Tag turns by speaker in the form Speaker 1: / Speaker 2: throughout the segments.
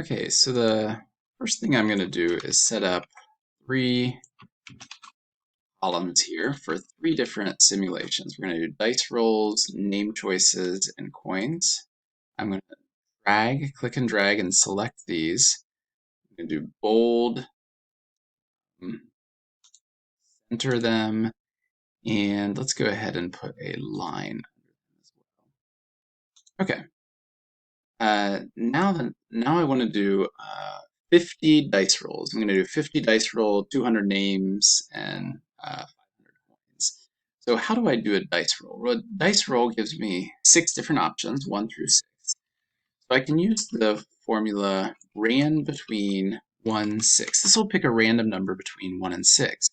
Speaker 1: Okay, so the first thing I'm going to do is set up 3 columns here for 3 different simulations. We're going to do dice rolls, name choices, and coins. I'm going to click and drag, and select these. I'm going to do bold, center them, and let's go ahead and put a line as well. Okay. Now I want to do 50 dice rolls. I'm going to do 50 dice roll, 200 names, and 500 coins. So how do I do a dice roll? Well, a dice roll gives me 6 different options, 1 through 6. So I can use the formula ran between 1, 6. This will pick a random number between 1 and 6.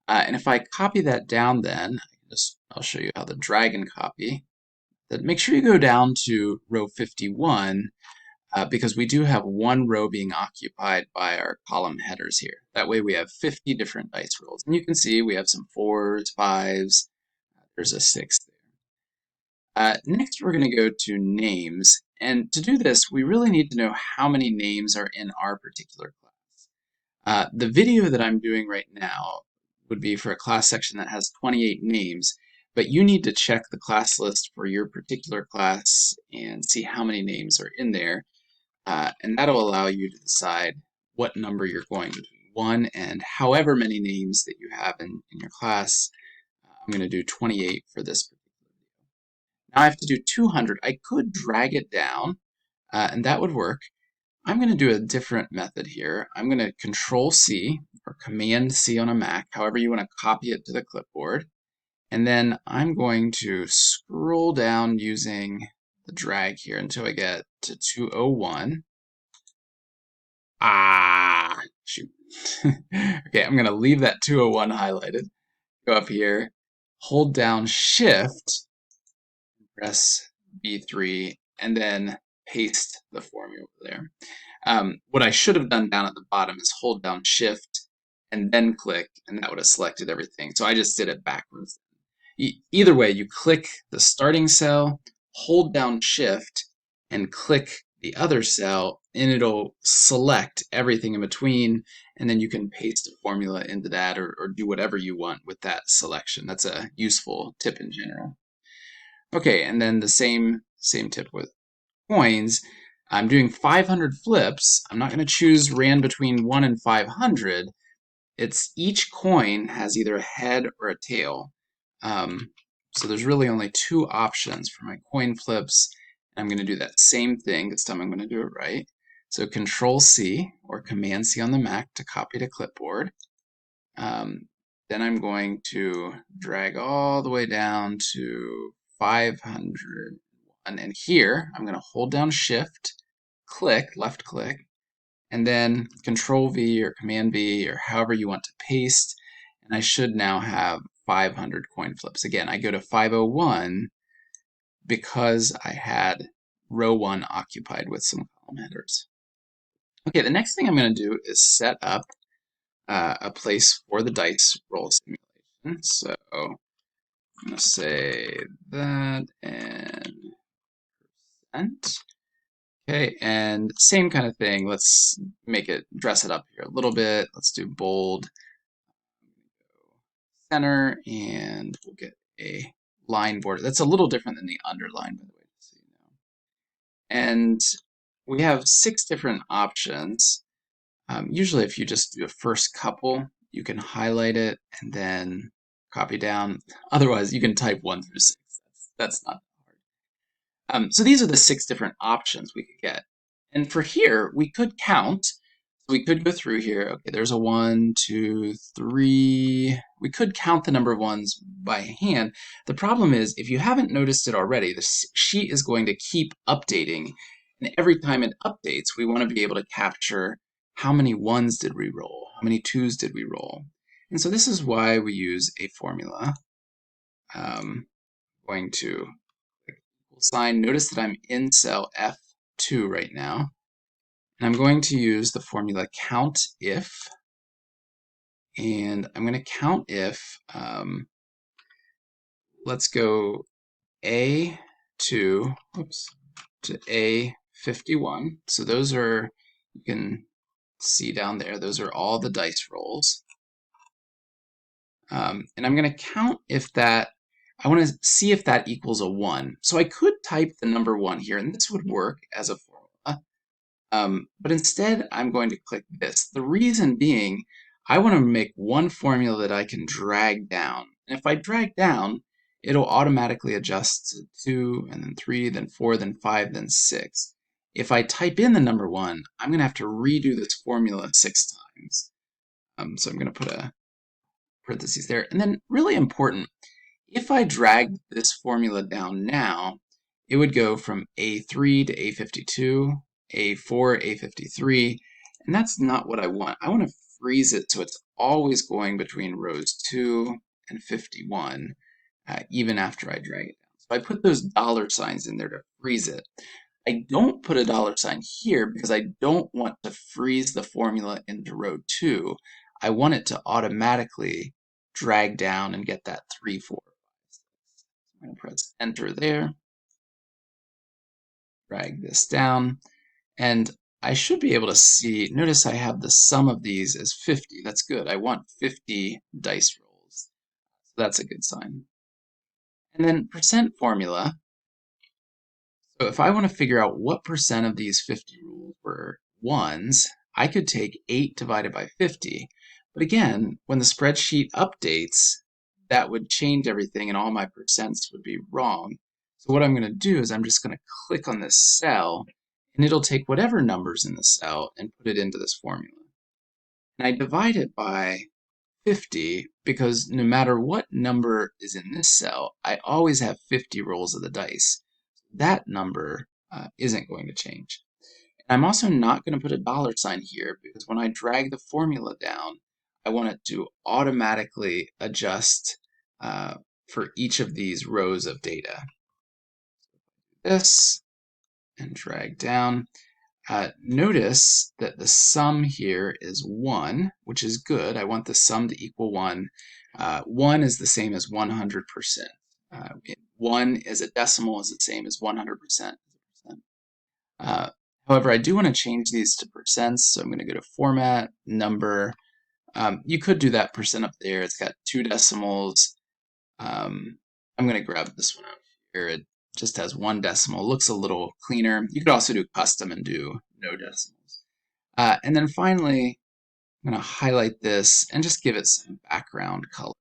Speaker 1: And if I copy that down, then I'll show you how the drag and copy. Then make sure you go down to row 51. Because we do have one row being occupied by our column headers here. That way we have 50 different dice rolls. And you can see we have some 4s, 5s, there's a 6 there. Next we're going to go to names. And to do this, we really need to know how many names are in our particular class. The video that I'm doing right now would be for a class section that has 28 names, but you need to check the class list for your particular class and see how many names are in there. And that'll allow you to decide what number you're going between 1 and however many names that you have in your class. I'm going to do 28 for this particular video. Now I have to do 200. I could drag it down, and that would work. I'm going to do a different method here. I'm going to Control C or Command C on a Mac, however you want to copy it to the clipboard. And then I'm going to scroll down using the drag here until I get to 201. Shoot. Okay, I'm going to leave that 201 highlighted. Go up here, hold down Shift, press B3, and then paste the formula there. What I should have done down at the bottom is hold down Shift and then click, and that would have selected everything. So I just did it backwards. Either way, you click the starting cell, hold down Shift, and click the other cell, and it'll select everything in between, and then you can paste a formula into that or do whatever you want with that selection. That's a useful tip in general. Okay, and then the same tip with coins. I'm doing 500 flips. I'm not going to choose ran between 1 and 500. It's each coin has either a head or a tail. So there's really only 2 options for my coin flips. I'm going to do that same thing. This time I'm going to do it right. So Control C or Command C on the Mac to copy to clipboard. Then I'm going to drag all the way down to 501. And here I'm going to hold down Shift, click, left click, and then Control V or Command V or however you want to paste. And I should now have 500 coin flips. Again, I go to 501 because I had row 1 occupied with some column headers. Okay, the next thing I'm going to do is set up a place for the dice roll simulation. So I'm going to say that and %. Okay, and same kind of thing. Let's dress it up here a little bit. Let's do bold, center, and we'll get a line border. That's a little different than the underline, by the way, so you know. And we have 6 different options. Usually if you just do a first couple, you can highlight it and then copy down. Otherwise, you can type 1 through 6. That's not hard. So these are the 6 different options we could get. And for here, we could count. We could go through here. Okay, there's a 1, 2, 3. We could count the number of ones by hand. The problem is, if you haven't noticed it already, the sheet is going to keep updating. And every time it updates, we want to be able to capture how many 1s did we roll, how many 2s did we roll. And so this is why we use a formula. Going to click equal sign. Notice that I'm in cell F2 right now. And I'm going to use the formula count if, and I'm going to count if, let's go A to A50. 51. So those are, you can see down there, those are all the dice rolls. And I'm going to count if that, I want to see if that equals a 1. So I could type the number 1 here, and this would work as a formula. But instead, I'm going to click this. The reason being, I want to make one formula that I can drag down. And if I drag down, it'll automatically adjust to 2, and then 3, then 4, then 5, then 6. If I type in the number 1, I'm going to have to redo this formula 6 times. So I'm going to put a parentheses there. And then really important, if I drag this formula down now, it would go from A3 to A52, A4, A53, and that's not what I want. I want to freeze it so it's always going between rows 2 and 51, even after I drag it down. So I put those dollar signs in there to freeze it. I don't put a dollar sign here because I don't want to freeze the formula into row 2. I want it to automatically drag down and get that 3, 4, 5, 6. I'm going to press enter there, drag this down, and I should be able to see, notice I have the sum of these as 50. That's good. I want 50 dice rolls. So that's a good sign. And then percent formula. So if I want to figure out what percent of these 50 rules were ones, I could take 8 divided by 50. But again, when the spreadsheet updates, that would change everything and all my percents would be wrong. So what I'm going to do is I'm just going to click on this cell, and it'll take whatever number's in the cell and put it into this formula. And I divide it by 50 because no matter what number is in this cell, I always have 50 rolls of the dice. That number isn't going to change. And I'm also not going to put a dollar sign here because when I drag the formula down, I want it to automatically adjust for each of these rows of data. This and drag down. Notice that the sum here is 1, which is good. I want the sum to equal 1. 1 is the same as 100%. 1 as a decimal is the same as 100%. However, I do want to change these to percents, so I'm going to go to Format, Number. You could do that percent up there. It's got 2 decimals. I'm going to grab this one out here. It just has 1 decimal. Looks a little cleaner. You could also do custom and do no decimals. And then finally, I'm going to highlight this and just give it some background color.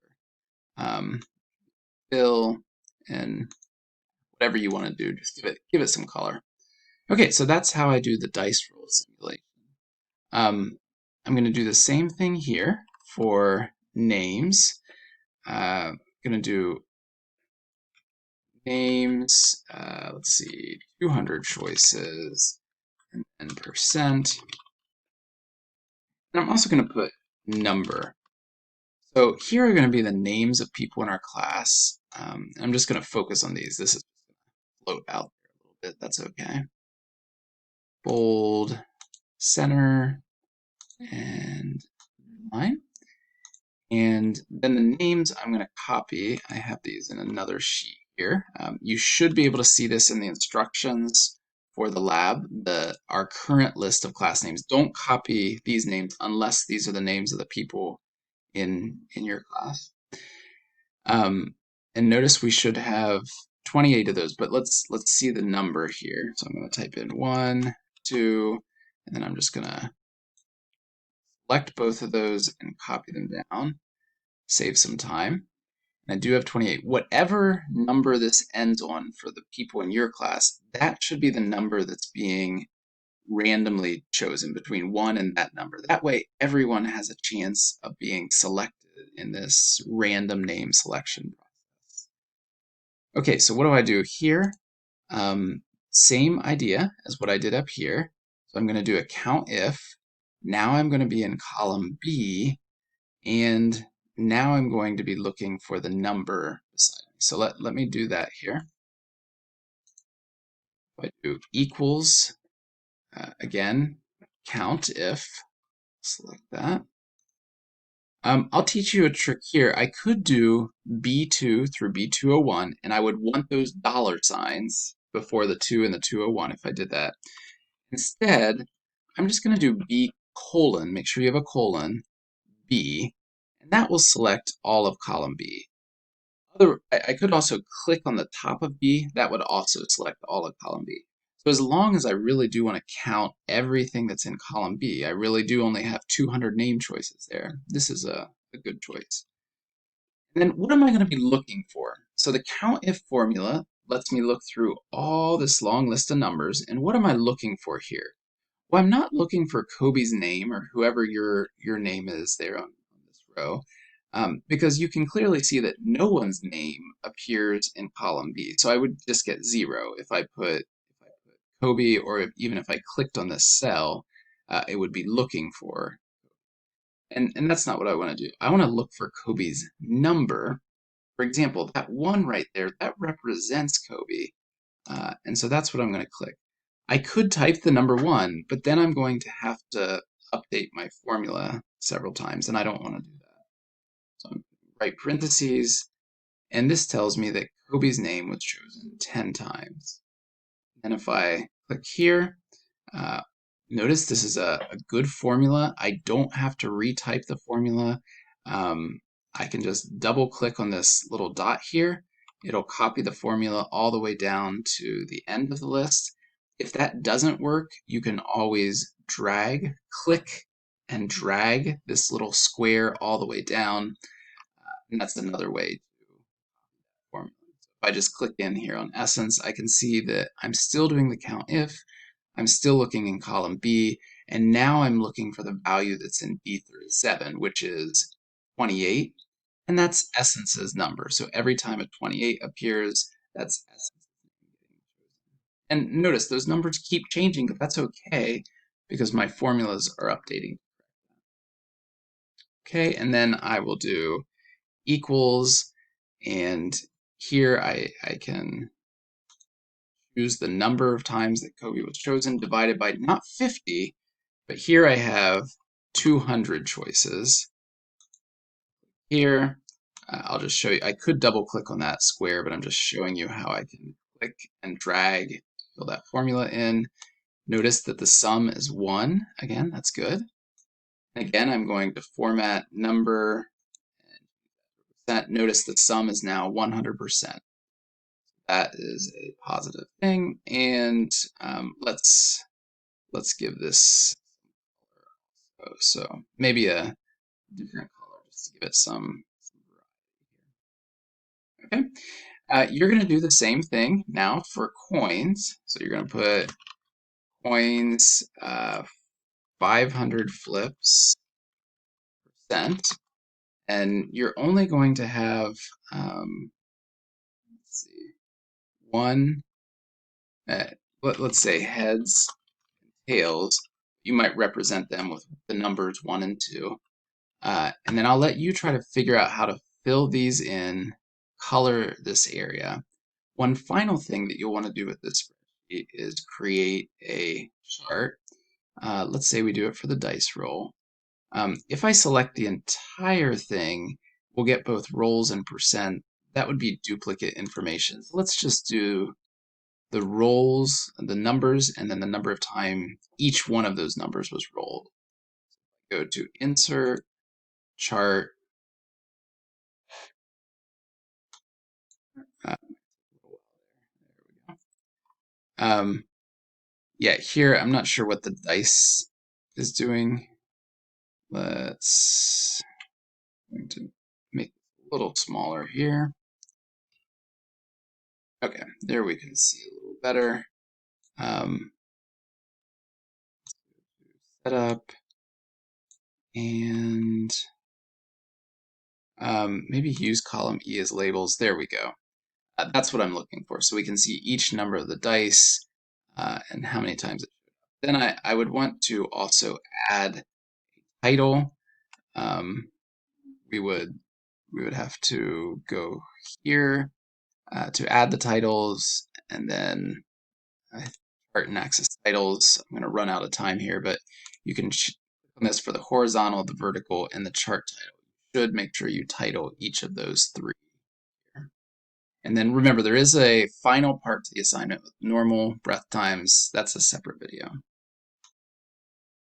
Speaker 1: Fill and whatever you want to do, just give it some color. Okay, so that's how I do the dice roll simulation. I'm going to do the same thing here for names. I'm going to do names, let's see, 200 choices, and then percent. And I'm also going to put number. So here are going to be the names of people in our class. I'm just going to focus on these. This is going to float out there a little bit. That's okay. Bold, center, and line. And then the names I'm going to copy. I have these in another sheet here. You should be able to see this in the instructions for the lab. Our current list of class names. Don't copy these names unless these are the names of the people in your class. And notice we should have 28 of those, but let's see the number here. So I'm going to type in 1, 2, and then I'm just going to select both of those and copy them down. Save some time. And I do have 28. Whatever number this ends on for the people in your class, that should be the number that's being randomly chosen between 1 and that number. That way, everyone has a chance of being selected in this random name selection process. Okay, so what do I do here? Same idea as what I did up here. So I'm going to do a count if. Now I'm going to be in column B, and now I'm going to be looking for the number beside me. So let me do that here. I do equals, again, count if, select that. I'll teach you a trick here. I could do B2 through B201, and I would want those dollar signs before the 2 and the 201 if I did that. Instead, I'm just going to do B colon, make sure you have a colon, B, and that will select all of column B. I could also click on the top of B, that would also select all of column B. So as long as I really do want to count everything that's in column B, I really do only have 200 name choices there. This is a good choice. And then what am I going to be looking for? So the COUNTIF formula lets me look through all this long list of numbers, and what am I looking for here? Well, I'm not looking for Kobe's name or whoever your name is there on this row, because you can clearly see that no one's name appears in column B. So I would just get 0 if I put Kobe, or even if I clicked on this cell, it would be looking for. And that's not what I want to do. I want to look for Kobe's number. For example, that 1 right there, that represents Kobe. And so that's what I'm going to click. I could type the number 1, but then I'm going to have to update my formula several times, and I don't want to do that. So I'm write parentheses, and this tells me that Kobe's name was chosen 10 times. And if I click here, uh, notice this is a good formula. I don't have to retype the formula. I can just double click on this little dot here. It'll copy the formula all the way down to the end of the list. If that doesn't work, you can always click and drag this little square all the way down. And that's another way to formula. If I just click in here on Essence, I can see that I'm still doing the COUNTIF. I'm still looking in column B, and now I'm looking for the value that's in B37, which is 28, and that's Essence's number. So every time a 28 appears, that's Essence. And notice those numbers keep changing, but that's okay because my formulas are updating. Okay, and then I will do equals, and here I can choose the number of times that Kobe was chosen divided by not 50, but here I have 200 choices. Here, I'll just show you, I could double click on that square, but I'm just showing you how I can click and drag to fill that formula in. Notice that the sum is 1. Again, that's good. And again, I'm going to format number. Notice the sum is now 100%. That is a positive thing. And let's give this, so maybe a different color just to give it some variety. Okay, you're going to do the same thing now for coins. So you're going to put coins 500 flips percent, and you're only going to have let's see, one. Let's say heads, tails. You might represent them with the numbers 1 and 2. And then I'll let you try to figure out how to fill these in, color this area. One final thing that you'll want to do with this spreadsheet is create a chart. Let's say we do it for the dice roll. If I select the entire thing, we'll get both rolls and percent. That would be duplicate information. So let's just do the rolls, the numbers, and then the number of time each one of those numbers was rolled. Go to Insert, Chart. There we go. Yeah, here I'm not sure what the dice is doing. Let's going to make it a little smaller here. Okay, there we can see a little better. Setup, and maybe use column E as labels. There we go. That's what I'm looking for. So we can see each number of the dice and how many times it showed up. Then I would want to also add a title. We would have to go here to add the titles, and then chart and access titles. I'm going to run out of time here, but you can click on this for the horizontal, the vertical, and the chart title. You should make sure you title each of those 3 here. And then remember, there is a final part to the assignment with normal breath times. That's a separate video.